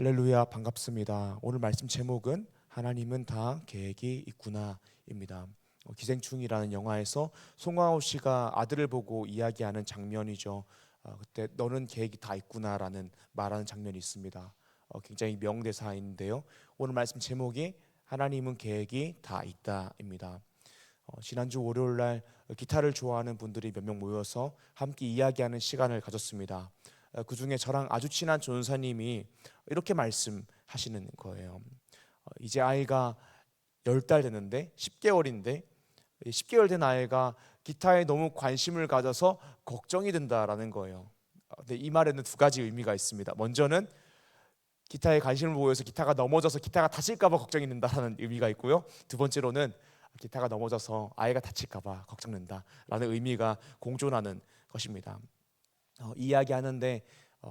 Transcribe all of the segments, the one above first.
할렐루야, 반갑습니다. 오늘 말씀 제목은 하나님은 다 계획이 있구나입니다. 기생충이라는 영화에서 송강호 씨가 아들을 보고 이야기하는 장면이죠. 그때 너는 계획이 다 있구나라는 말하는 장면이 있습니다. 굉장히 명대사인데요. 오늘 말씀 제목이 하나님은 계획이 다 있다입니다. 지난주 월요일 날 기타를 좋아하는 분들이 몇 명 모여서 함께 이야기하는 시간을 가졌습니다. 그 중에 저랑 아주 친한 전사님이 이렇게 말씀하시는 거예요. 이제 아이가 10달 됐는데 10개월인데 10개월 된 아이가 기타에 너무 관심을 가져서 걱정이 된다라는 거예요. 근데 이 말에는 두 가지 의미가 있습니다. 먼저는 기타에 관심을 보여서 기타가 넘어져서 기타가 다칠까 봐 걱정이 된다라는 의미가 있고요. 두 번째로는 기타가 넘어져서 아이가 다칠까 봐 걱정된다라는 의미가 공존하는 것입니다. 이야기하는데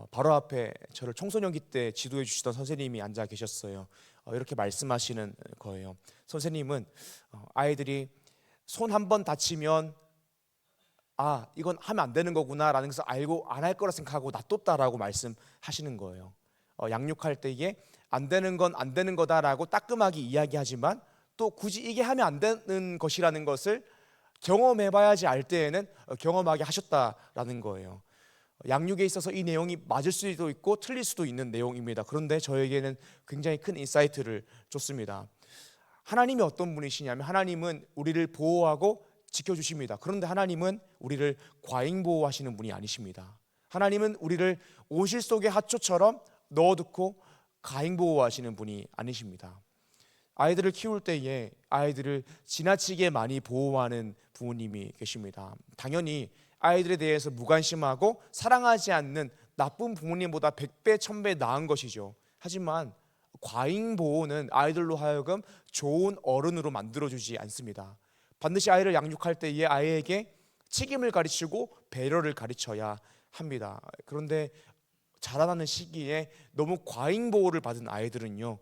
바로 앞에 저를 청소년기 때 지도해 주시던 선생님이 앉아 계셨어요. 이렇게 말씀하시는 거예요. 선생님은 아이들이 손 한 번 다치면 이건 하면 안 되는 거구나라는 것을 알고 안 할 거라 생각하고 놔뒀다라고 말씀하시는 거예요. 양육할 때에 안 되는 건 안 되는 거다라고 따끔하게 이야기하지만 또 굳이 이게 하면 안 되는 것이라는 것을 경험해봐야지 알 때에는 경험하게 하셨다라는 거예요. 양육에 있어서 이 내용이 맞을 수도 있고 틀릴 수도 있는 내용입니다. 그런데 저에게는 굉장히 큰 인사이트를 줬습니다. 하나님이 어떤 분이시냐면 하나님은 우리를 보호하고 지켜주십니다. 그런데 하나님은 우리를 과잉보호하시는 분이 아니십니다. 하나님은 우리를 온실 속의 하초처럼 넣어두고 과잉보호하시는 분이 아니십니다. 아이들을 키울 때에 아이들을 지나치게 많이 보호하는 부모님이 계십니다. 당연히 아이들에 대해서 무관심하고 사랑하지 않는 나쁜 부모님보다 100배, 1000배 나은 것이죠. 하지만 과잉 보호는 아이들로 하여금 좋은 어른으로 만들어주지 않습니다. 반드시 아이를 양육할 때에 아이에게 책임을 가르치고 배려를 가르쳐야 합니다. 그런데 자라나는 시기에 너무 과잉 보호를 받은 아이들은요,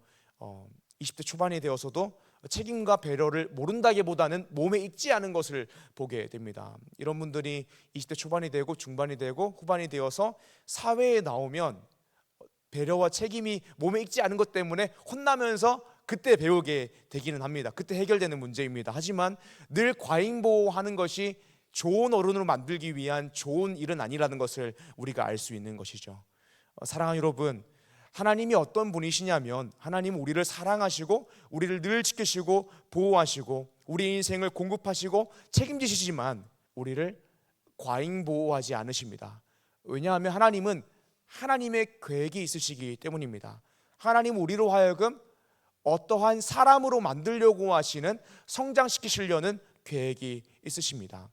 20대 초반이 되어서도 책임과 배려를 모른다기보다는 몸에 익지 않은 것을 보게 됩니다. 이런 분들이 20대 초반이 되고 중반이 되고 후반이 되어서 사회에 나오면 배려와 책임이 몸에 익지 않은 것 때문에 혼나면서 그때 배우게 되기는 합니다. 그때 해결되는 문제입니다. 하지만 늘 과잉보호하는 것이 좋은 어른으로 만들기 위한 좋은 일은 아니라는 것을 우리가 알 수 있는 것이죠. 사랑하는 여러분, 하나님이 어떤 분이시냐면 하나님은 우리를 사랑하시고 우리를 늘 지키시고 보호하시고 우리 인생을 공급하시고 책임지시지만 우리를 과잉 보호하지 않으십니다. 왜냐하면 하나님은 하나님의 계획이 있으시기 때문입니다. 하나님은 우리로 하여금 어떠한 사람으로 만들려고 하시는, 성장시키시려는 계획이 있으십니다.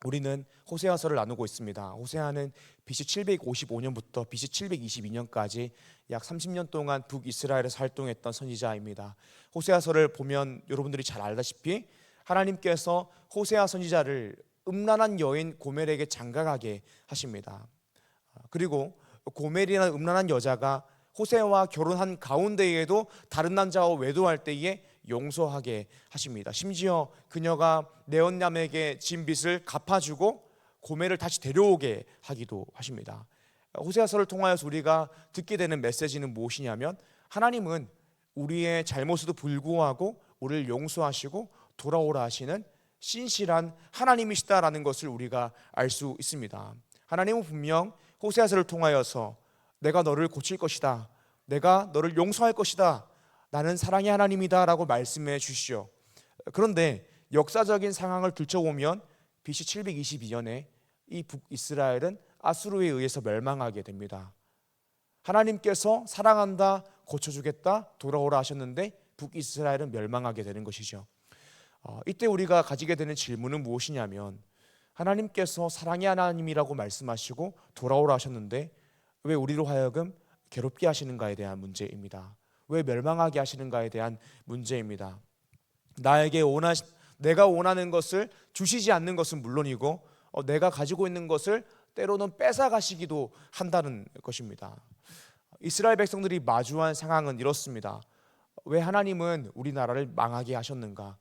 우리는 호세아서를 나누고 있습니다. 호세아는 BC 755년부터 BC 722년까지 약 30년 동안 북이스라엘에서 활동했던 선지자입니다. 호세아서를 보면 여러분들이 잘 알다시피 하나님께서 호세아 선지자를 음란한 여인 고멜에게 장가가게 하십니다. 그리고 고멜이라는 음란한 여자가 호세아와 결혼한 가운데에도 다른 남자와 외도할 때에 용서하게 하십니다. 심지어 그녀가 네온남에게 진 빚을 갚아주고 고멜을 다시 데려오게 하기도 하십니다. 호세아서를 통하여서 우리가 듣게 되는 메시지는 무엇이냐면 하나님은 우리의 잘못에도 불구하고 우리를 용서하시고 돌아오라 하시는 신실한 하나님이시다라는 것을 우리가 알 수 있습니다. 하나님은 분명 호세아서를 통하여서 내가 너를 고칠 것이다, 내가 너를 용서할 것이다, 나는 사랑의 하나님이다 라고 말씀해 주시죠. 그런데 역사적인 상황을 들춰보면 BC 722년에 이 북이스라엘은 아수르에 의해서 멸망하게 됩니다. 하나님께서 사랑한다, 고쳐주겠다, 돌아오라 하셨는데 북이스라엘은 멸망하게 되는 것이죠. 이때 우리가 가지게 되는 질문은 무엇이냐면 하나님께서 사랑의 하나님이라고 말씀하시고 돌아오라 하셨는데 왜 우리로 하여금 괴롭게 하시는가에 대한 문제입니다. 왜 멸망하게 하시는가에 대한 문제입니다. 내가 원하는 것을 주시지 않는 것은 물론이고 내가 가지고 있는 것을 때로는 뺏어가시기도 한다는 것입니다. 이스라엘 백성들이 마주한 상황은 이렇습니다. 왜 하나님은 우리나라를 망하게 하셨는가?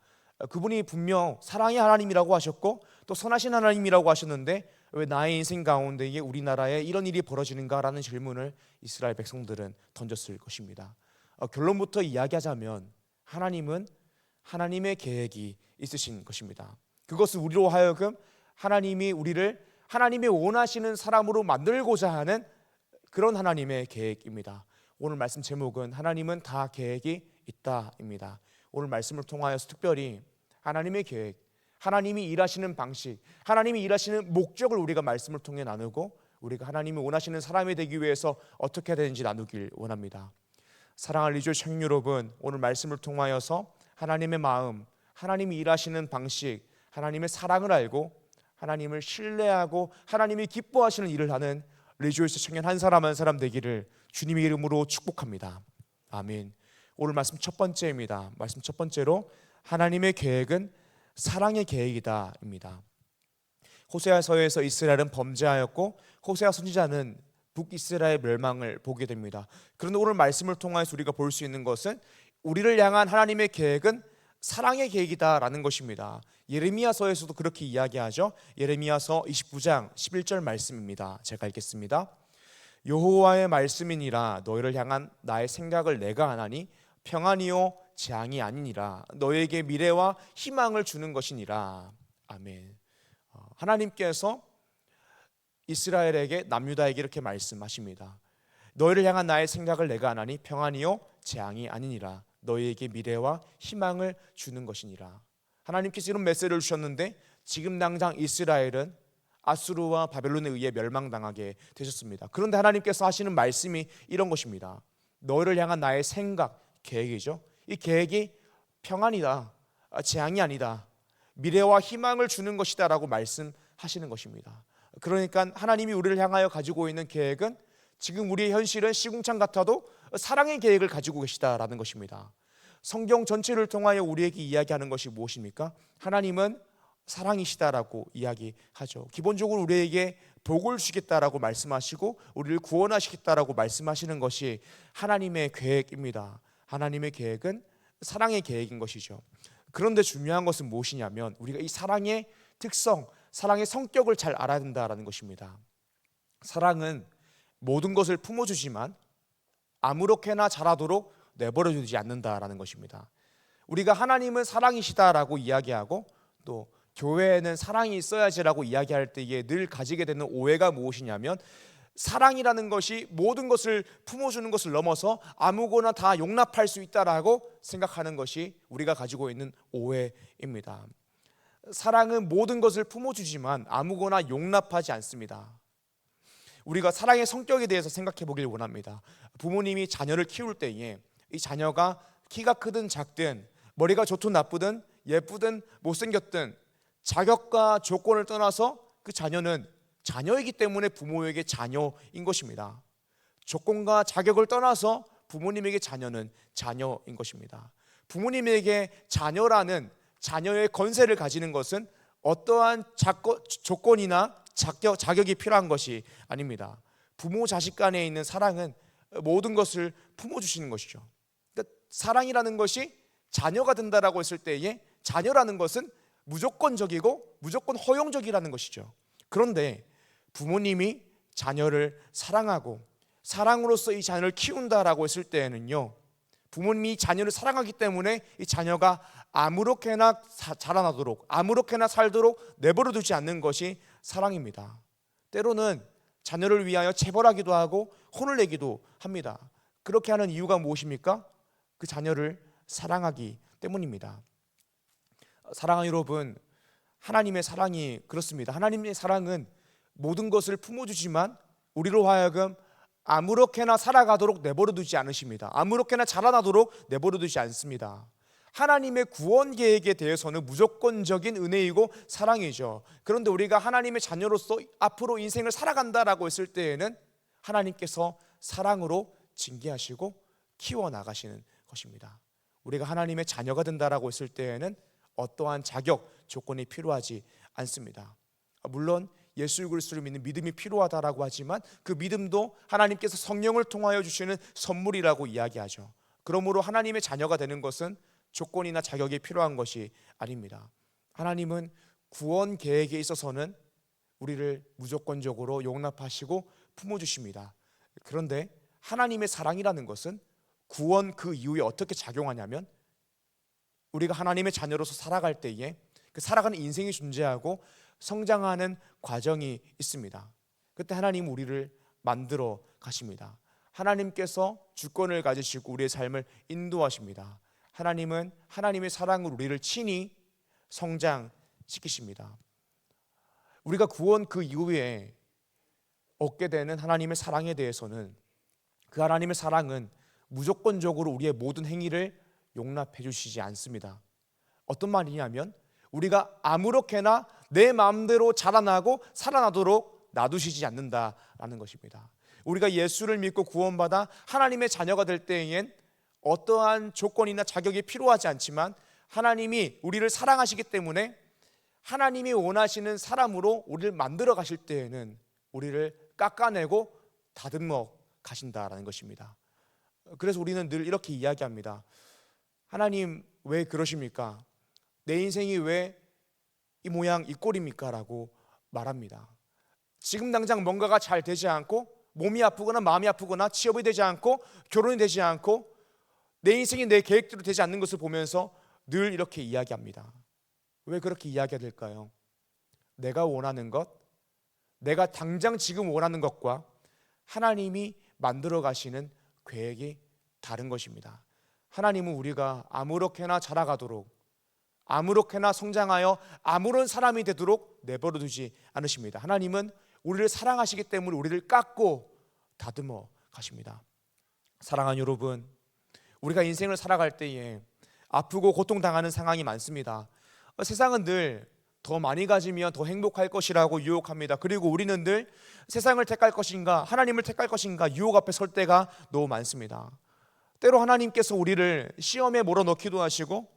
그분이 분명 사랑의 하나님이라고 하셨고 또 선하신 하나님이라고 하셨는데 왜 나의 인생 가운데에 우리나라에 이런 일이 벌어지는가라는 질문을 이스라엘 백성들은 던졌을 것입니다. 결론부터 이야기하자면 하나님은 하나님의 계획이 있으신 것입니다. 그것은 우리로 하여금 하나님이 우리를 하나님이 원하시는 사람으로 만들고자 하는 그런 하나님의 계획입니다. 오늘 말씀 제목은 하나님은 다 계획이 있다입니다. 오늘 말씀을 통하여서 특별히 하나님의 계획, 하나님이 일하시는 방식, 하나님이 일하시는 목적을 우리가 말씀을 통해 나누고 우리가 하나님이 원하시는 사람이 되기 위해서 어떻게 해야 되는지 나누길 원합니다. 사랑하는 리조의 청년 여러분, 오늘 말씀을 통하여서 하나님의 마음, 하나님이 일하시는 방식, 하나님의 사랑을 알고 하나님을 신뢰하고 하나님이 기뻐하시는 일을 하는 리조이스 청년 한 사람 한 사람 되기를 주님의 이름으로 축복합니다. 아멘. 오늘 말씀 첫 번째입니다. 말씀 첫 번째로 하나님의 계획은 사랑의 계획이다입니다. 호세아서에서 이스라엘은 범죄하였고 호세아 선지자는 북이스라엘 멸망을 보게 됩니다. 그런데 오늘 말씀을 통해서 우리가 볼 수 있는 것은 우리를 향한 하나님의 계획은 사랑의 계획이다라는 것입니다. 예레미야서에서도 그렇게 이야기하죠. 예레미야서 29장 11절 말씀입니다. 제가 읽겠습니다. 여호와의 말씀이니라 너희를 향한 나의 생각을 내가 하나니 평안이요 재앙이 아니니라 너희에게 미래와 희망을 주는 것이니라. 아멘. 하나님께서 이스라엘에게 남유다에게 이렇게 말씀하십니다. 너희를 향한 나의 생각을 내가 하나니 평안이요 재앙이 아니니라 너희에게 미래와 희망을 주는 것이니라. 하나님께서 이런 메시지를 주셨는데 지금 당장 이스라엘은 아수르와 바벨론에 의해 멸망당하게 되셨습니다. 그런데 하나님께서 하시는 말씀이 이런 것입니다. 너희를 향한 나의 생각, 계획이죠. 이 계획이 평안이다, 재앙이 아니다, 미래와 희망을 주는 것이다 라고 말씀하시는 것입니다. 그러니까 하나님이 우리를 향하여 가지고 있는 계획은 지금 우리의 현실은 시궁창 같아도 사랑의 계획을 가지고 계시다라는 것입니다. 성경 전체를 통하여 우리에게 이야기하는 것이 무엇입니까? 하나님은 사랑이시다라고 이야기하죠. 기본적으로 우리에게 복을 주시겠다라고 말씀하시고 우리를 구원하시겠다라고 말씀하시는 것이 하나님의 계획입니다. 하나님의 계획은 사랑의 계획인 것이죠. 그런데 중요한 것은 무엇이냐면 우리가 이 사랑의 특성, 사랑의 성격을 잘 알아야 된다라는 것입니다. 사랑은 모든 것을 품어주지만 아무렇게나 자라도록 내버려두지 않는다라는 것입니다. 우리가 하나님은 사랑이시다라고 이야기하고 또 교회에는 사랑이 있어야지라고 이야기할 때에 늘 가지게 되는 오해가 무엇이냐면 사랑이라는 것이 모든 것을 품어주는 것을 넘어서 아무거나 다 용납할 수 있다라고 생각하는 것이 우리가 가지고 있는 오해입니다. 사랑은 모든 것을 품어주지만 아무거나 용납하지 않습니다. 우리가 사랑의 성격에 대해서 생각해 보길 원합니다. 부모님이 자녀를 키울 때에 이 자녀가 키가 크든 작든 머리가 좋든 나쁘든 예쁘든 못생겼든 자격과 조건을 떠나서 그 자녀는 자녀이기 때문에 부모에게 자녀인 것입니다. 조건과 자격을 떠나서 부모님에게 자녀는 자녀인 것입니다. 부모님에게 자녀라는 자녀의 권세를 가지는 것은 어떠한 조건이나 자격이 필요한 것이 아닙니다. 부모 자식 간에 있는 사랑은 모든 것을 품어주시는 것이죠. 그러니까 사랑이라는 것이 자녀가 된다라고 했을 때에 자녀라는 것은 무조건적이고 무조건 허용적이라는 것이죠. 그런데 부모님이 자녀를 사랑하고 사랑으로서 이 자녀를 키운다라고 했을 때에는요, 부모님이 자녀를 사랑하기 때문에 이 자녀가 아무렇게나 자라나도록 아무렇게나 살도록 내버려두지 않는 것이 사랑입니다. 때로는 자녀를 위하여 체벌하기도 하고 혼을 내기도 합니다. 그렇게 하는 이유가 무엇입니까? 그 자녀를 사랑하기 때문입니다. 사랑하는 여러분, 하나님의 사랑이 그렇습니다. 하나님의 사랑은 모든 것을 품어주지만 우리로 하여금 아무렇게나 살아가도록 내버려두지 않으십니다. 아무렇게나 자라나도록 내버려두지 않습니다. 하나님의 구원 계획에 대해서는 무조건적인 은혜이고 사랑이죠. 그런데 우리가 하나님의 자녀로서 앞으로 인생을 살아간다라고 했을 때에는 하나님께서 사랑으로 징계하시고 키워나가시는 것입니다. 우리가 하나님의 자녀가 된다라고 했을 때에는 어떠한 자격, 조건이 필요하지 않습니다. 물론 예수 그리스도를 믿는 믿음이 필요하다라고 하지만 그 믿음도 하나님께서 성령을 통하여 주시는 선물이라고 이야기하죠. 그러므로 하나님의 자녀가 되는 것은 조건이나 자격이 필요한 것이 아닙니다. 하나님은 구원 계획에 있어서는 우리를 무조건적으로 용납하시고 품어주십니다. 그런데 하나님의 사랑이라는 것은 구원 그 이후에 어떻게 작용하냐면, 우리가 하나님의 자녀로서 살아갈 때에 그 살아가는 인생이 존재하고 성장하는 과정이 있습니다. 그때 하나님 우리를 만들어 가십니다. 하나님께서 주권을 가지시고 우리의 삶을 인도하십니다. 하나님은 하나님의 사랑으로 우리를 친히 성장시키십니다. 우리가 구원 그 이후에 얻게 되는 하나님의 사랑에 대해서는, 그 하나님의 사랑은 무조건적으로 우리의 모든 행위를 용납해 주시지 않습니다. 어떤 말이냐면, 우리가 아무렇게나 내 마음대로 자라나고 살아나도록 놔두시지 않는다라는 것입니다. 우리가 예수를 믿고 구원받아 하나님의 자녀가 될 때엔 어떠한 조건이나 자격이 필요하지 않지만 하나님이 우리를 사랑하시기 때문에 하나님이 원하시는 사람으로 우리를 만들어 가실 때에는 우리를 깎아내고 다듬어 가신다라는 것입니다. 그래서 우리는 늘 이렇게 이야기합니다. 하나님 왜 그러십니까? 내 인생이 왜 이 모양 이 꼴입니까? 라고 말합니다. 지금 당장 뭔가가 잘 되지 않고, 몸이 아프거나 마음이 아프거나 취업이 되지 않고 결혼이 되지 않고 내 인생이 내 계획대로 되지 않는 것을 보면서 늘 이렇게 이야기합니다. 왜 그렇게 이야기가 될까요? 내가 원하는 것, 내가 당장 지금 원하는 것과 하나님이 만들어 가시는 계획이 다른 것입니다. 하나님은 우리가 아무렇게나 자라가도록, 아무렇게나 성장하여 아무런 사람이 되도록 내버려 두지 않으십니다. 하나님은 우리를 사랑하시기 때문에 우리를 깎고 다듬어 가십니다. 사랑하는 여러분, 우리가 인생을 살아갈 때에 아프고 고통당하는 상황이 많습니다. 세상은 늘 더 많이 가지면 더 행복할 것이라고 유혹합니다. 그리고 우리는 늘 세상을 택할 것인가 하나님을 택할 것인가 유혹 앞에 설 때가 너무 많습니다. 때로 하나님께서 우리를 시험에 몰아넣기도 하시고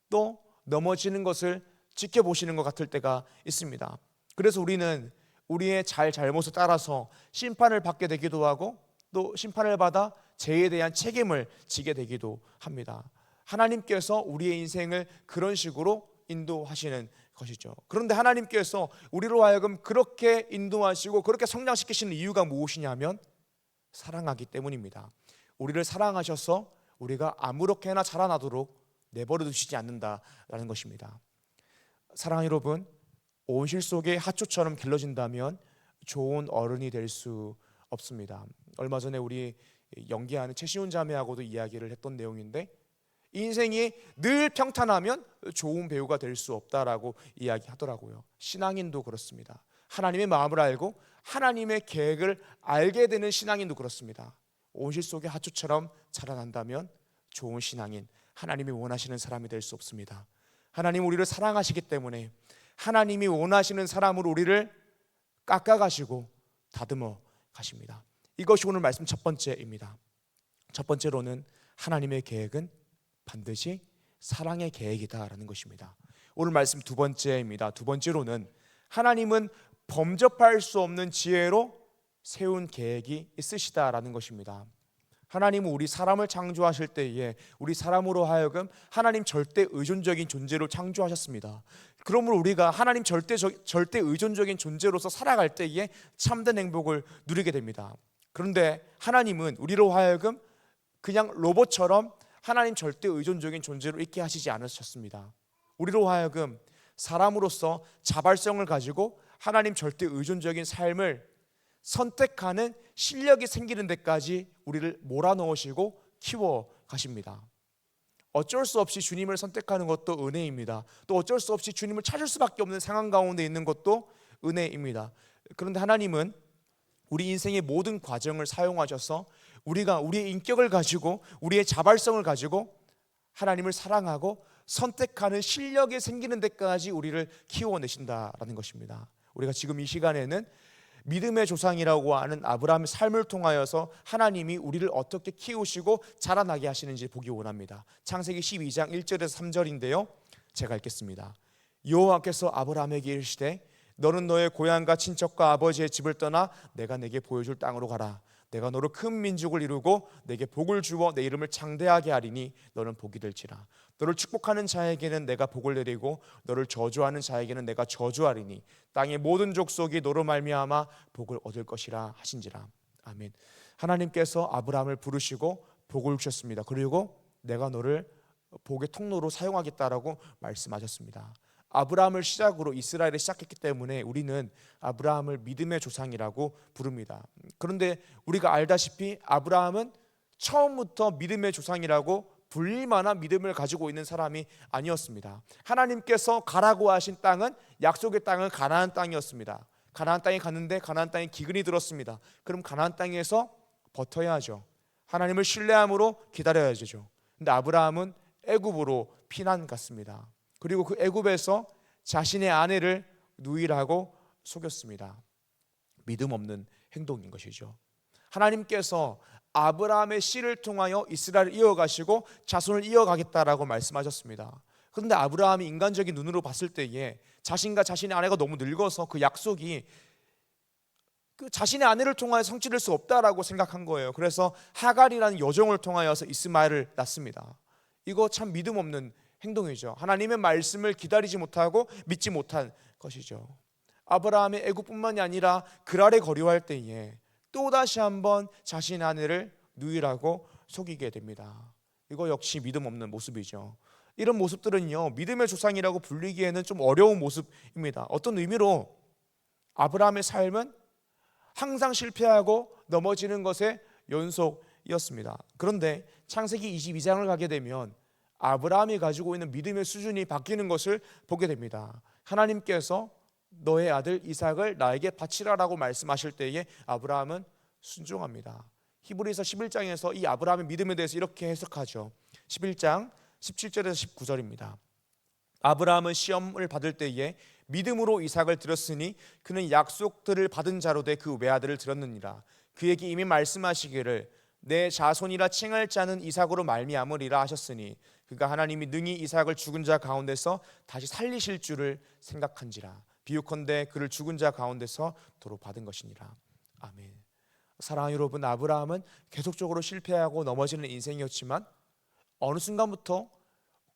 또 넘어지는 것을 지켜보시는 것 같을 때가 있습니다. 그래서 우리는 우리의 잘못을 따라서 심판을 받게 되기도 하고 또 심판을 받아 죄에 대한 책임을 지게 되기도 합니다. 하나님께서 우리의 인생을 그런 식으로 인도하시는 것이죠. 그런데 하나님께서 우리로 하여금 그렇게 인도하시고 그렇게 성장시키시는 이유가 무엇이냐면 사랑하기 때문입니다. 우리를 사랑하셔서 우리가 아무렇게나 자라나도록 내버려 두시지 않는다라는 것입니다. 사랑하는 여러분, 온실 속에 하초처럼 길러진다면 좋은 어른이 될 수 없습니다. 얼마 전에 우리 연기하는 최시훈 자매하고도 이야기를 했던 내용인데, 인생이 늘 평탄하면 좋은 배우가 될 수 없다라고 이야기하더라고요. 신앙인도 그렇습니다. 하나님의 마음을 알고 하나님의 계획을 알게 되는 신앙인도 그렇습니다. 온실 속의 하초처럼 자라난다면 좋은 신앙인, 하나님이 원하시는 사람이 될 수 없습니다. 하나님 우리를 사랑하시기 때문에 하나님이 원하시는 사람으로 우리를 깎아가시고 다듬어 가십니다. 이것이 오늘 말씀 첫 번째입니다. 첫 번째로는 하나님의 계획은 반드시 사랑의 계획이다라는 것입니다. 오늘 말씀 두 번째입니다. 두 번째로는 하나님은 범접할 수 없는 지혜로 세운 계획이 있으시다라는 것입니다. 하나님은 우리 사람을 창조하실 때에 우리 사람으로 하여금 하나님 절대 의존적인 존재로 창조하셨습니다. 그러므로 우리가 하나님 절대 의존적인 존재로서 살아갈 때에 참된 행복을 누리게 됩니다. 그런데 하나님은 우리로 하여금 그냥 로봇처럼 하나님 절대 의존적인 존재로 있게 하시지 않으셨습니다. 우리로 하여금 사람으로서 자발성을 가지고 하나님 절대 의존적인 삶을 선택하는 실력이 생기는 데까지 우리를 몰아넣으시고 키워 가십니다. 어쩔 수 없이 주님을 선택하는 것도 은혜입니다. 또 어쩔 수 없이 주님을 찾을 수밖에 없는 상황 가운데 있는 것도 은혜입니다. 그런데 하나님은 우리 인생의 모든 과정을 사용하셔서 우리가 우리의 인격을 가지고 우리의 자발성을 가지고 하나님을 사랑하고 선택하는 실력이 생기는 데까지 우리를 키워내신다라는 것입니다. 우리가 지금 이 시간에는 믿음의 조상이라고 하는 아브라함의 삶을 통하여서 하나님이 우리를 어떻게 키우시고 자라나게 하시는지 보기 원합니다. 창세기 12장 1절에서 3절인데요. 제가 읽겠습니다. 여호와께서 아브라함에게 이르시되 너는 너의 고향과 친척과 아버지의 집을 떠나 내가 내게 보여줄 땅으로 가라. 내가 너로 큰 민족을 이루고 내게 복을 주어 내 이름을 창대하게 하리니 너는 복이 될지라. 너를 축복하는 자에게는 내가 복을 내리고 너를 저주하는 자에게는 내가 저주하리니 땅의 모든 족속이 너로 말미암아 복을 얻을 것이라 하신지라. 아멘. 하나님께서 아브라함을 부르시고 복을 주셨습니다. 그리고 내가 너를 복의 통로로 사용하겠다라고 말씀하셨습니다. 아브라함을 시작으로 이스라엘이 시작했기 때문에 우리는 아브라함을 믿음의 조상이라고 부릅니다. 그런데 우리가 알다시피 아브라함은 처음부터 믿음의 조상이라고 불릴 만한 믿음을 가지고 있는 사람이 아니었습니다. 하나님께서 가라고 하신 땅은, 약속의 땅은 가나안 땅이었습니다. 가나안 땅에 갔는데 가나안 땅에 기근이 들었습니다. 그럼 가나안 땅에서 버텨야죠. 하나님을 신뢰함으로 기다려야죠. 근데 아브라함은 애굽으로 피난 갔습니다. 그리고 그 애굽에서 자신의 아내를 누이라고 속였습니다. 믿음 없는 행동인 것이죠. 하나님께서 아브라함의 씨를 통하여 이스라엘을 이어가시고 자손을 이어가겠다라고 말씀하셨습니다. 그런데 아브라함이 인간적인 눈으로 봤을 때에 자신과 자신의 아내가 너무 늙어서 그 약속이 그 자신의 아내를 통하여 성취될 수 없다라고 생각한 거예요. 그래서 하갈이라는 여종을 통하여서 이스마엘을 낳습니다. 이거 참 믿음 없는 행동이죠. 하나님의 말씀을 기다리지 못하고 믿지 못한 것이죠. 아브라함의 애굽뿐만이 아니라 그랄에 거류할 때에 또다시 한번 자신의 아내를 누이라고 속이게 됩니다. 이거 역시 믿음 없는 모습이죠. 이런 모습들은요, 믿음의 조상이라고 불리기에는 좀 어려운 모습입니다. 어떤 의미로 아브라함의 삶은 항상 실패하고 넘어지는 것의 연속이었습니다. 그런데 창세기 22장을 가게 되면 아브라함이 가지고 있는 믿음의 수준이 바뀌는 것을 보게 됩니다. 하나님께서 너의 아들 이삭을 나에게 바치라라고 말씀하실 때에 아브라함은 순종합니다. 히브리서 11장에서 이 아브라함의 믿음에 대해서 이렇게 해석하죠. 11장 17절에서 19절입니다. 아브라함은 시험을 받을 때에 믿음으로 이삭을 드렸으니 그는 약속들을 받은 자로 돼 그 외아들을 드렸느니라. 그에게 이미 말씀하시기를 내 자손이라 칭할 자는 이삭으로 말미암으리라 하셨으니 그가 하나님이 능히 이삭을 죽은 자 가운데서 다시 살리실 줄을 생각한지라. 비유컨대 그를 죽은 자 가운데서 도로 받은 것이니라. 아멘. 사랑하는 여러분, 아브라함은 계속적으로 실패하고 넘어지는 인생이었지만 어느 순간부터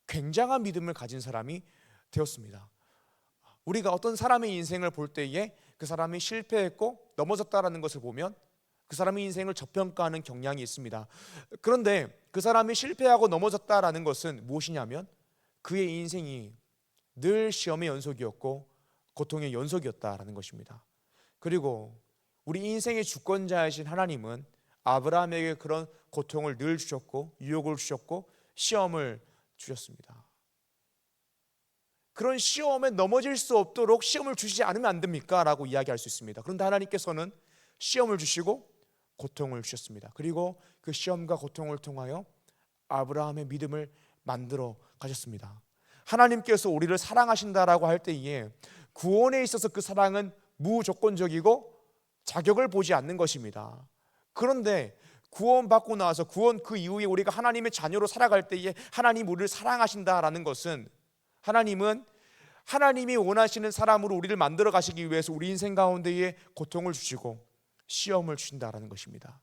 굉장한 믿음을 가진 사람이 되었습니다. 우리가 어떤 사람의 인생을 볼 때에 그 사람이 실패했고 넘어졌다라는 것을 보면 그 사람의 인생을 저평가하는 경향이 있습니다. 그런데 그 사람이 실패하고 넘어졌다라는 것은 무엇이냐면 그의 인생이 늘 시험의 연속이었고 고통의 연속이었다라는 것입니다. 그리고 우리 인생의 주권자이신 하나님은 아브라함에게 그런 고통을 늘 주셨고 유혹을 주셨고 시험을 주셨습니다. 그런 시험에 넘어질 수 없도록 시험을 주시지 않으면 안 됩니까? 라고 이야기할 수 있습니다. 그런데 하나님께서는 시험을 주시고 고통을 주셨습니다. 그리고 그 시험과 고통을 통하여 아브라함의 믿음을 만들어 가셨습니다. 하나님께서 우리를 사랑하신다라고 할 때에 구원에 있어서 그 사랑은 무조건적이고 자격을 보지 않는 것입니다. 그런데 구원받고 나서 구원 그 이후에 우리가 하나님의 자녀로 살아갈 때에 하나님 우리를 사랑하신다라는 것은 하나님은 하나님이 원하시는 사람으로 우리를 만들어 가시기 위해서 우리 인생 가운데에 고통을 주시고 시험을 주신다라는 것입니다.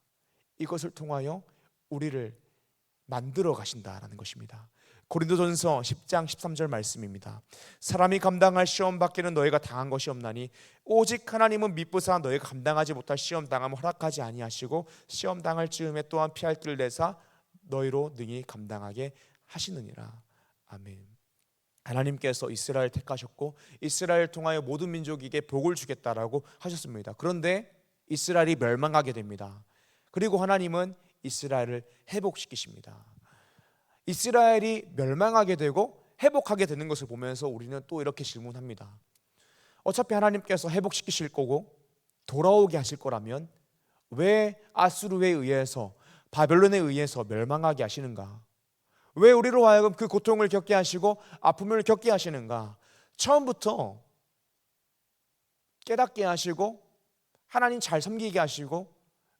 이것을 통하여 우리를 만들어 가신다라는 것입니다. 고린도전서 10장 13절 말씀입니다. 사람이 감당할 시험 밖에는 너희가 당한 것이 없나니 오직 하나님은 미쁘사 너희가 감당하지 못할 시험 당함을 허락하지 아니하시고 시험 당할 즈음에 또한 피할 길을 내사 너희로 능히 감당하게 하시느니라. 아멘. 하나님께서 이스라엘 택하셨고 이스라엘 통하여 모든 민족에게 복을 주겠다라고 하셨습니다. 그런데 이스라엘이 멸망하게 됩니다. 그리고 하나님은 이스라엘을 회복시키십니다. 이스라엘이 멸망하게 되고 회복하게 되는 것을 보면서 우리는 또 이렇게 질문합니다. 어차피 하나님께서 회복시키실 거고 돌아오게 하실 거라면 왜 아수르에 의해서 바벨론에 의해서 멸망하게 하시는가? 왜 우리로 하여금 그 고통을 겪게 하시고 아픔을 겪게 하시는가? 처음부터 깨닫게 하시고 하나님 잘 섬기게 하시고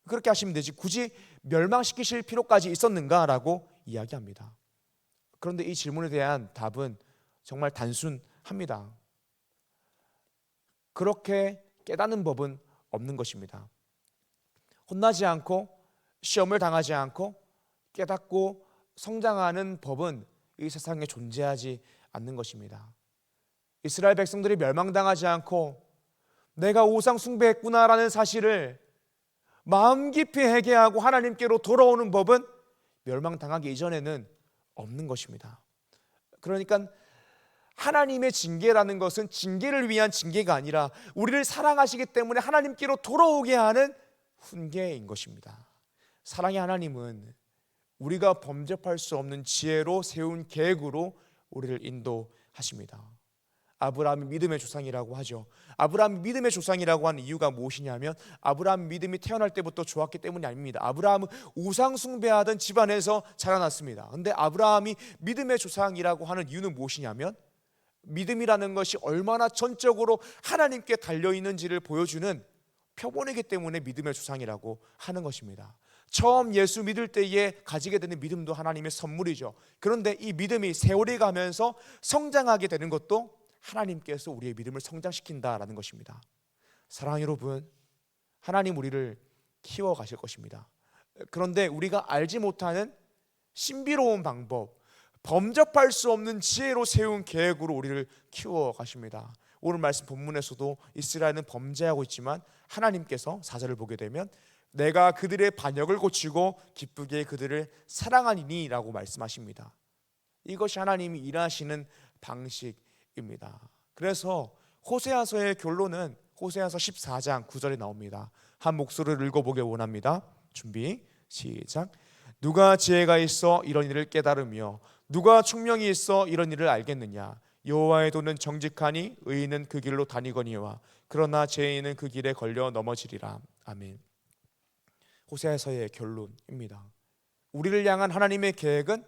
그렇게 하시면 되지 굳이 멸망시키실 필요까지 있었는가라고 이야기합니다. 그런데 이 질문에 대한 답은 정말 단순합니다. 그렇게 깨닫는 법은 없는 것입니다. 혼나지 않고 시험을 당하지 않고 깨닫고 성장하는 법은 이 세상에 존재하지 않는 것입니다. 이스라엘 백성들이 멸망당하지 않고 내가 우상 숭배했구나라는 사실을 마음 깊이 회개하고 하나님께로 돌아오는 법은 멸망당하기 이전에는 없는 것입니다. 그러니까 하나님의 징계라는 것은 징계를 위한 징계가 아니라 우리를 사랑하시기 때문에 하나님께로 돌아오게 하는 훈계인 것입니다. 사랑의 하나님은 우리가 범접할 수 없는 지혜로 세운 계획으로 우리를 인도하십니다. 아브라함이 믿음의 조상이라고 하죠. 아브라함이 믿음의 조상이라고 하는 이유가 무엇이냐면 아브라함 믿음이 태어날 때부터 좋았기 때문이 아닙니다. 아브라함은 우상 숭배하던 집안에서 자라났습니다. 그런데 아브라함이 믿음의 조상이라고 하는 이유는 무엇이냐면 믿음이라는 것이 얼마나 전적으로 하나님께 달려있는지를 보여주는 표본이기 때문에 믿음의 조상이라고 하는 것입니다. 처음 예수 믿을 때에 가지게 되는 믿음도 하나님의 선물이죠. 그런데 이 믿음이 세월이 가면서 성장하게 되는 것도 하나님께서 우리의 믿음을 성장시킨다라는 것입니다. 사랑하는 여러분, 하나님 우리를 키워가실 것입니다. 그런데 우리가 알지 못하는 신비로운 방법, 범접할 수 없는 지혜로 세운 계획으로 우리를 키워가십니다. 오늘 말씀 본문에서도 이스라엘은 범죄하고 있지만 하나님께서 4절을 보게 되면 내가 그들의 반역을 고치고 기쁘게 그들을 사랑하니니 라고 말씀하십니다. 이것이 하나님이 일하시는 방식입니다. 그래서 호세아서의 결론은 호세아서 14장 9절에 나옵니다. 한 목소리를 읽어보길 원합니다. 준비 시작. 누가 지혜가 있어 이런 일을 깨달으며 누가 총명이 있어 이런 일을 알겠느냐. 여호와의 도는 정직하니 의인은 그 길로 다니거니와 그러나 죄인은 그 길에 걸려 넘어지리라. 아멘. 호세아서의 결론입니다. 우리를 향한 하나님의 계획은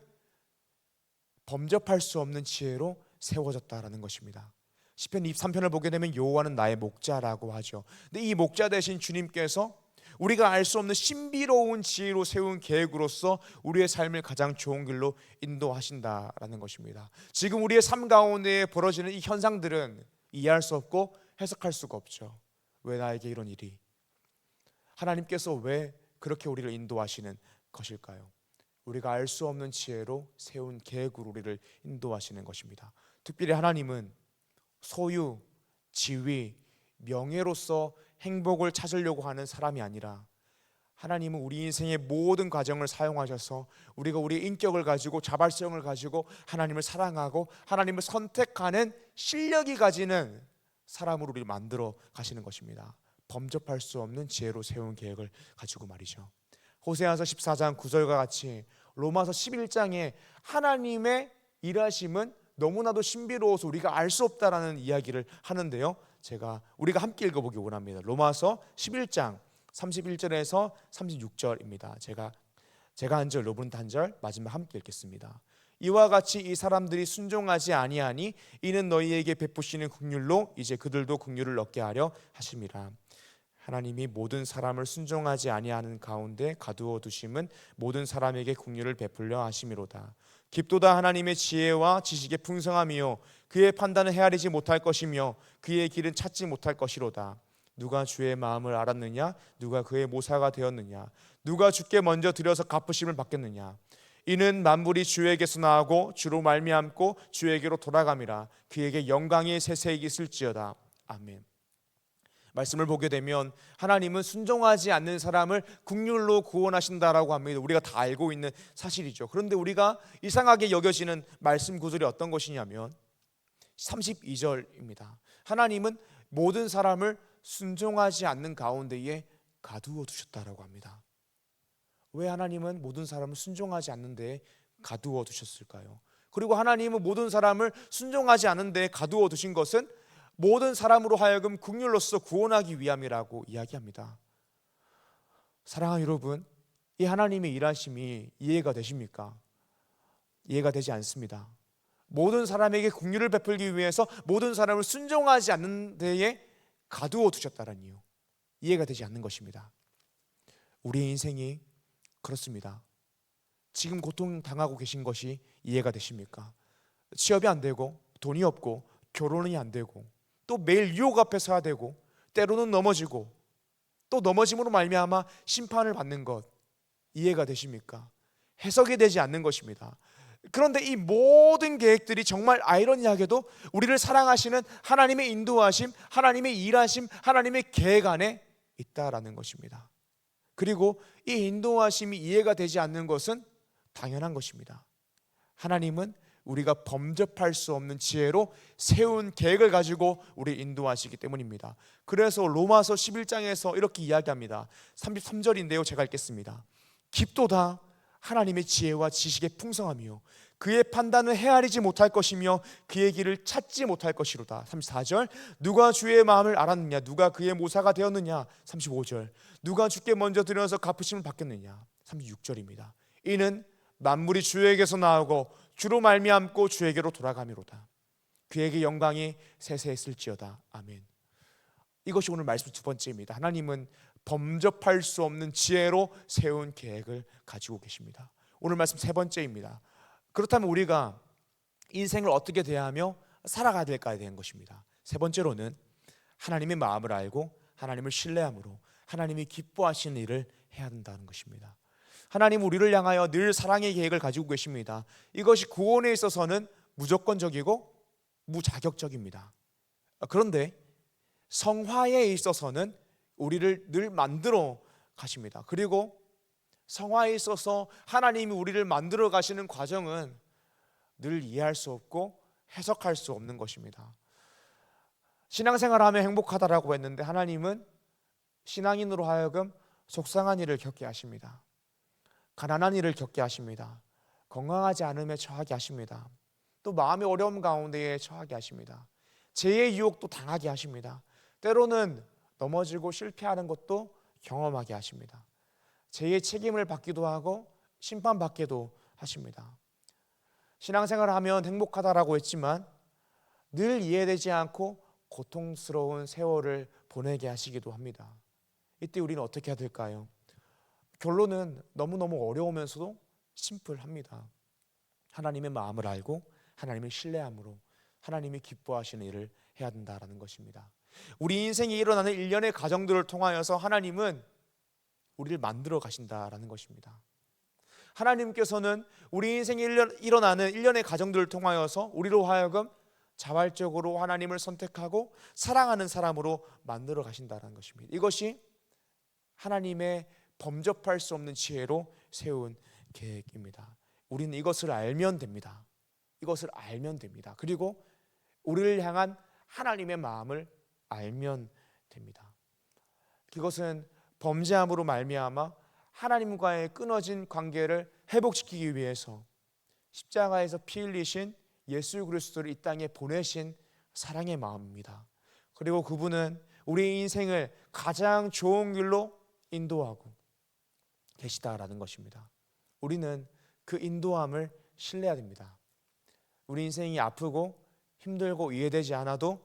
범접할 수 없는 지혜로 세워졌다라는 것입니다. 시편 23편을 보게 되면 여호와는 나의 목자라고 하죠. 근데 이 목자 대신 주님께서 우리가 알 수 없는 신비로운 지혜로 세운 계획으로서 우리의 삶을 가장 좋은 길로 인도하신다라는 것입니다. 지금 우리의 삶 가운데 벌어지는 이 현상들은 이해할 수 없고 해석할 수가 없죠. 왜 나에게 이런 일이? 하나님께서 왜 그렇게 우리를 인도하시는 것일까요? 우리가 알 수 없는 지혜로 세운 계획으로 우리를 인도하시는 것입니다. 특별히 하나님은 소유, 지위, 명예로서 행복을 찾으려고 하는 사람이 아니라 하나님은 우리 인생의 모든 과정을 사용하셔서 우리가 우리의 인격을 가지고 자발성을 가지고 하나님을 사랑하고 하나님을 선택하는 실력이 가지는 사람으로 우리를 만들어 가시는 것입니다. 범접할 수 없는 지혜로 세운 계획을 가지고 말이죠. 호세아서 14장 9절과 같이 로마서 11장에 하나님의 일하심은 너무나도 신비로워서 우리가 알 수 없다라는 이야기를 하는데요. 우리가 함께 읽어보기 원합니다. 로마서 11장 31절에서 36절입니다. 제가 한 절, 여러분 한 절, 마지막 함께 읽겠습니다. 이와 같이 이 사람들이 순종하지 아니하니 이는 너희에게 베푸시는 긍휼로 이제 그들도 긍휼을 얻게 하려 하심이라. 하나님이 모든 사람을 순종하지 아니하는 가운데 가두어 두심은 모든 사람에게 긍휼을 베풀려 하심이로다. 깊도다 하나님의 지혜와 지식의 풍성함이요 그의 판단은 헤아리지 못할 것이며 그의 길은 찾지 못할 것이로다. 누가 주의 마음을 알았느냐? 누가 그의 모사가 되었느냐? 누가 주께 먼저 드려서 갚으심을 받겠느냐? 이는 만물이 주에게서 나오고 주로 말미암고 주에게로 돌아감이라. 그에게 영광이 세세히 있을지어다. 아멘. 말씀을 보게 되면 하나님은 순종하지 않는 사람을 긍휼로 구원하신다라고 합니다. 우리가 다 알고 있는 사실이죠. 그런데 우리가 이상하게 여겨지는 말씀 구절이 어떤 것이냐면 32절입니다. 하나님은 모든 사람을 순종하지 않는 가운데에 가두어 두셨다라고 합니다. 왜 하나님은 모든 사람을 순종하지 않는 데에 가두어 두셨을까요? 그리고 하나님은 모든 사람을 순종하지 않는 데에 가두어 두신 것은 모든 사람으로 하여금 긍휼로서 구원하기 위함이라고 이야기합니다. 사랑하는 여러분, 이 하나님의 일하심이 이해가 되십니까? 이해가 되지 않습니다. 모든 사람에게 긍휼을 베풀기 위해서 모든 사람을 순종하지 않는 데에 가두어 두셨다는 이유, 이해가 되지 않는 것입니다. 우리의 인생이 그렇습니다. 지금 고통당하고 계신 것이 이해가 되십니까? 취업이 안 되고 돈이 없고 결혼이 안 되고 또 매일 유혹 앞에 서야 되고 때로는 넘어지고 또 넘어짐으로 말미암아 심판을 받는 것, 이해가 되십니까? 해석이 되지 않는 것입니다. 그런데 이 모든 계획들이 정말 아이러니하게도 우리를 사랑하시는 하나님의 인도하심, 하나님의 일하심, 하나님의 계획 안에 있다라는 것입니다. 그리고 이 인도하심이 이해가 되지 않는 것은 당연한 것입니다. 하나님은 우리가 범접할 수 없는 지혜로 세운 계획을 가지고 우리 인도하시기 때문입니다. 그래서 로마서 11장에서 이렇게 이야기합니다. 33절인데요, 제가 읽겠습니다. 깊도다 하나님의 지혜와 지식의 풍성함이요 그의 판단은 헤아리지 못할 것이며 그의 길을 찾지 못할 것이로다. 34절 누가 주의 마음을 알았느냐 누가 그의 모사가 되었느냐. 35절 누가 주께 먼저 드려서 갚으심을 받겠느냐. 36절입니다. 이는 만물이 주에게서 나오고 주로 말미암고 주에게로 돌아가미로다. 그에게 영광이 세세했을지어다. 아멘. 이것이 오늘 말씀 두 번째입니다. 하나님은 범접할 수 없는 지혜로 세운 계획을 가지고 계십니다. 오늘 말씀 세 번째입니다. 그렇다면 우리가 인생을 어떻게 대하며 살아가야 될까에 대한 것입니다. 세 번째로는 하나님의 마음을 알고 하나님을 신뢰함으로 하나님이 기뻐하시는 일을 해야 한다는 것입니다. 하나님 우리를 향하여 늘 사랑의 계획을 가지고 계십니다. 이것이 구원에 있어서는 무조건적이고 무자격적입니다. 그런데 성화에 있어서는 우리를 늘 만들어 가십니다. 그리고 성화에 있어서 하나님이 우리를 만들어 가시는 과정은 늘 이해할 수 없고 해석할 수 없는 것입니다. 신앙생활하며 행복하다라고 했는데 하나님은 신앙인으로 하여금 속상한 일을 겪게 하십니다. 가난한 일을 겪게 하십니다. 건강하지 않음에 처하게 하십니다. 또 마음의 어려움 가운데에 처하게 하십니다. 죄의 유혹도 당하게 하십니다. 때로는 넘어지고 실패하는 것도 경험하게 하십니다. 죄의 책임을 받기도 하고 심판받기도 하십니다. 신앙생활을 하면 행복하다라고 했지만 늘 이해되지 않고 고통스러운 세월을 보내게 하시기도 합니다. 이때 우리는 어떻게 해야 될까요? 결론은 너무너무 어려우면서도 심플합니다. 하나님의 마음을 알고 하나님을 신뢰함으로 하나님이 기뻐하시는 일을 해야 된다는 것입니다. 우리 인생에 일어나는 일련의 과정들을 통하여서 하나님은 우리를 만들어 가신다라는 것입니다. 하나님께서는 우리 인생에 일어나는 일련의 과정들을 통하여서 우리로 하여금 자발적으로 하나님을 선택하고 사랑하는 사람으로 만들어 가신다는 것입니다. 이것이 하나님의 범접할 수 없는 지혜로 세운 계획입니다. 우리는 이것을 알면 됩니다. 이것을 알면 됩니다. 그리고 우리를 향한 하나님의 마음을 알면 됩니다. 그것은 범죄함으로 말미암아 하나님과의 끊어진 관계를 회복시키기 위해서 십자가에서 피 흘리신 예수 그리스도를 이 땅에 보내신 사랑의 마음입니다. 그리고 그분은 우리 인생을 가장 좋은 길로 인도하고 계시다라는 것입니다. 우리는 그 인도함을 신뢰해야 됩니다. 우리 인생이 아프고 힘들고 이해되지 않아도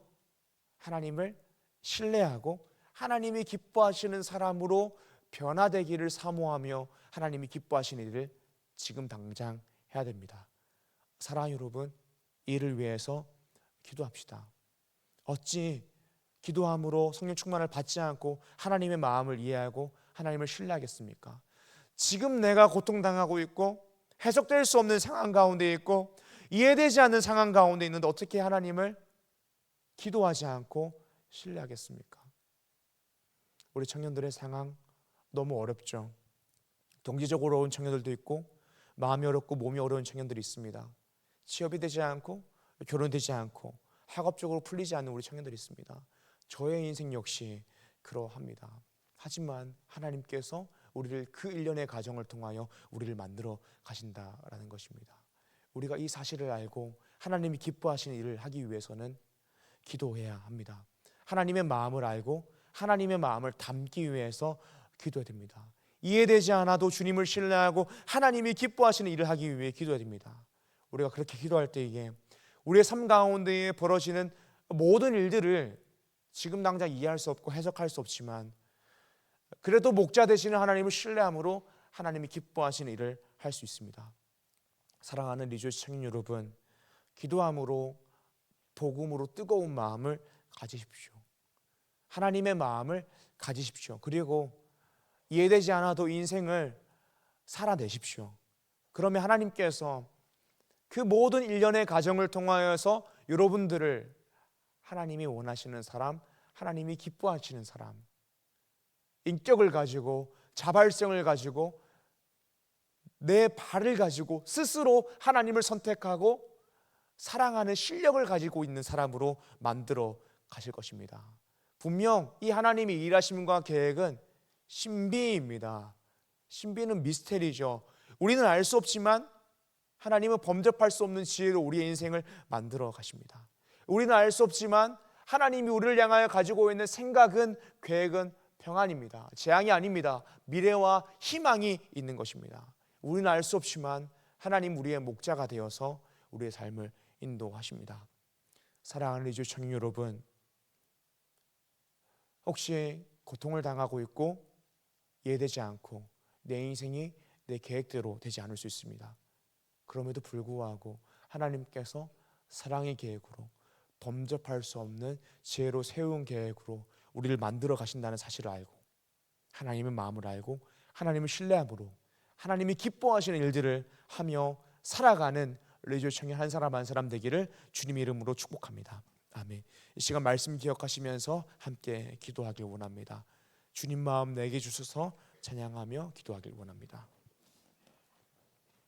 하나님을 신뢰하고 하나님이 기뻐하시는 사람으로 변화되기를 사모하며 하나님이 기뻐하시는 일을 지금 당장 해야 됩니다. 사랑하는 여러분, 이를 위해서 기도합시다. 어찌 기도함으로 성령 충만을 받지 않고 하나님의 마음을 이해하고 하나님을 신뢰하겠습니까? 지금 내가 고통당하고 있고 해석될 수 없는 상황 가운데 있고 이해되지 않는 상황 가운데 있는데 어떻게 하나님을 기도하지 않고 신뢰하겠습니까? 우리 청년들의 상황 너무 어렵죠. 경제적으로 어려운 청년들도 있고 마음이 어렵고 몸이 어려운 청년들이 있습니다. 취업이 되지 않고 결혼되지 않고 학업적으로 풀리지 않는 우리 청년들이 있습니다. 저의 인생 역시 그러합니다. 하지만 하나님께서 우리를 그 일련의 과정을 통하여 우리를 만들어 가신다라는 것입니다. 우리가 이 사실을 알고 하나님이 기뻐하시는 일을 하기 위해서는 기도해야 합니다. 하나님의 마음을 알고 하나님의 마음을 담기 위해서 기도해야 됩니다. 이해되지 않아도 주님을 신뢰하고 하나님이 기뻐하시는 일을 하기 위해 기도해야 됩니다. 우리가 그렇게 기도할 때에 우리의 삶 가운데에 벌어지는 모든 일들을 지금 당장 이해할 수 없고 해석할 수 없지만 그래도 목자 되시는 하나님을 신뢰함으로 하나님이 기뻐하시는 일을 할 수 있습니다. 사랑하는 리조스 청년 여러분, 기도함으로 복음으로 뜨거운 마음을 가지십시오. 하나님의 마음을 가지십시오. 그리고 이해되지 않아도 인생을 살아내십시오. 그러면 하나님께서 그 모든 일련의 과정을 통하여서 여러분들을 하나님이 원하시는 사람, 하나님이 기뻐하시는 사람, 인격을 가지고 자발성을 가지고 내 발을 가지고 스스로 하나님을 선택하고 사랑하는 실력을 가지고 있는 사람으로 만들어 가실 것입니다. 분명 이 하나님이 일하심과 계획은 신비입니다. 신비는 미스테리죠. 우리는 알 수 없지만 하나님은 범접할 수 없는 지혜로 우리의 인생을 만들어 가십니다. 우리는 알 수 없지만 하나님이 우리를 향하여 가지고 있는 생각은, 계획은 평안입니다. 재앙이 아닙니다. 미래와 희망이 있는 것입니다. 우리는 알 수 없지만 하나님 우리의 목자가 되어서 우리의 삶을 인도하십니다. 사랑하는 리조 청년 여러분, 혹시 고통을 당하고 있고 이해되지 않고 내 인생이 내 계획대로 되지 않을 수 있습니다. 그럼에도 불구하고 하나님께서 사랑의 계획으로, 범접할 수 없는 지혜로 세운 계획으로 우리를 만들어 가신다는 사실을 알고, 하나님의 마음을 알고 하나님을 신뢰함으로 하나님이 기뻐하시는 일들을 하며 살아가는 리조 청년 한 사람 한 사람 되기를 주님의 이름으로 축복합니다. 아멘. 이 시간 말씀 기억하시면서 함께 기도하길 원합니다. 주님 마음 내게 주셔서 찬양하며 기도하길 원합니다.